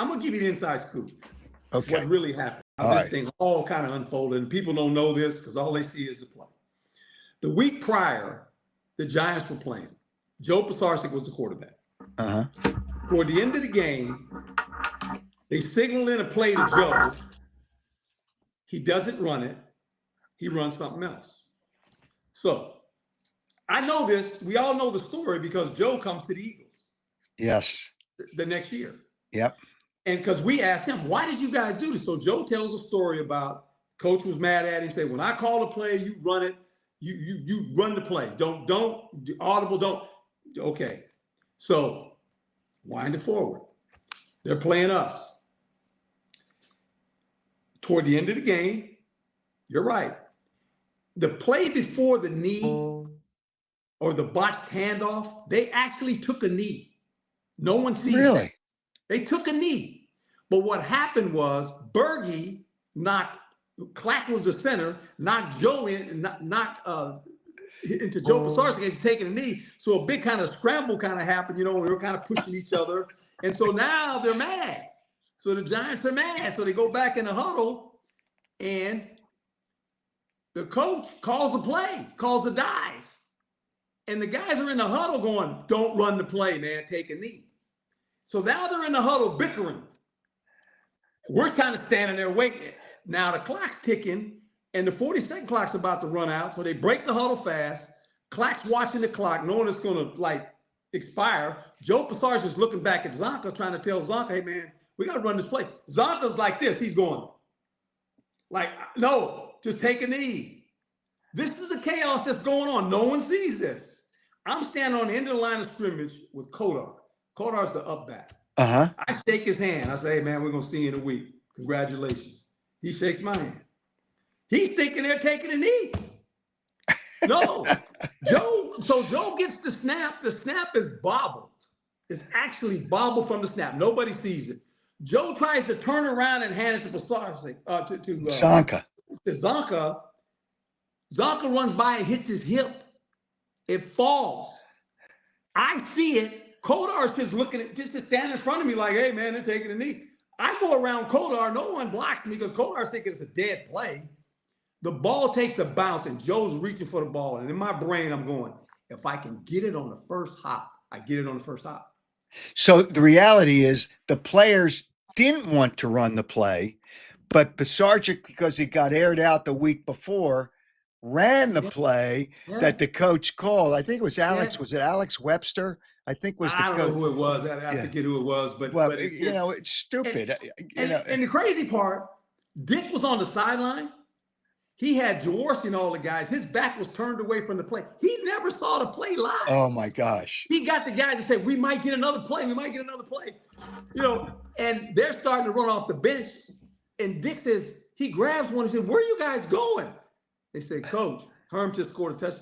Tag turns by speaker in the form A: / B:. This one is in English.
A: I'm going to give you the inside scoop.
B: Okay.
A: What really happened.
B: All
A: This
B: right.
A: thing all kind of unfolded, and people don't know this because all they see is the play. The week prior, the Giants were playing. Joe Pisarcik was the quarterback.
B: Uh-huh.
A: Toward the end of the game, they signal in a play to Joe. He doesn't run it. He runs something else. So I know this. We all know the story because Joe comes to the Eagles.
B: Yes.
A: The next year.
B: Yep.
A: And because we asked him, why did you guys do this? So Joe tells a story about coach was mad at him. Said, when I call a play, you run it. You run the play. Don't audible. Don't. Okay. So wind it forward. They're playing us. Toward the end of the game, you're right. The play before the knee or the botched handoff, they actually took a knee. No one sees
B: Really?
A: that. They took a knee. But what happened was Berge knocked, Clack was the center, knocked Joe in, knocked into Joe Pisarcik. He's taking a knee. So a big kind of scramble kind of happened, you know, they were kind of pushing each other. And so now they're mad. So the Giants are mad. So they go back in the huddle and the coach calls a play, calls a dive. And the guys are in the huddle going, don't run the play, man, take a knee. So now they're in the huddle bickering. We're kind of standing there waiting. Now the clock's ticking and the 40-second clock's about to run out. So they break the huddle fast. Clack's watching the clock, knowing it's going to like expire. Joe Pisarcik is looking back at Zonka, trying to tell Zonka, hey man, we got to run this play. Zonka's like this. He's going like, no, just take a knee. This is the chaos that's going on. No one sees this. I'm standing on the end of the line of scrimmage with Kodar. Kodar's the up back.
B: Uh-huh.
A: I shake his hand. I say, hey, man, we're going to see you in a week. Congratulations. He shakes my hand. He's thinking they're taking a knee. No. Joe gets the snap. The snap is bobbled. It's actually bobbled from the snap. Nobody sees it. Joe tries to turn around and hand it to Pisarcik,
B: Zonka.
A: To Zonka. Zonka runs by and hits his hip. It falls. I see it. Kodar's just looking at, just standing in front of me like, hey, man, they're taking a knee. I go around Kodar. No one blocks me because Kodar's thinking it's a dead play. The ball takes a bounce, and Joe's reaching for the ball. And in my brain, I'm going, if I can get it on the first hop, I get it on the first hop.
B: So the reality is the players didn't want to run the play, but Pisarcik, because he got aired out the week before, ran the play that the coach called. I think it was Alex. Was it Alex Webster? I think was the coach.
A: I don't know who it was. I forget who it was. But
B: it's, you know, it's stupid.
A: And the crazy part, Dick was on the sideline. He had Jaworski and all the guys. His back was turned away from the play. He never saw the play live.
B: Oh, my gosh.
A: He got the guys that say, we might get another play. We might get another play. You know, and they're starting to run off the bench. And Dick says, he grabs one and says, where are you guys going? They say, Coach, Herm just scored a touchdown.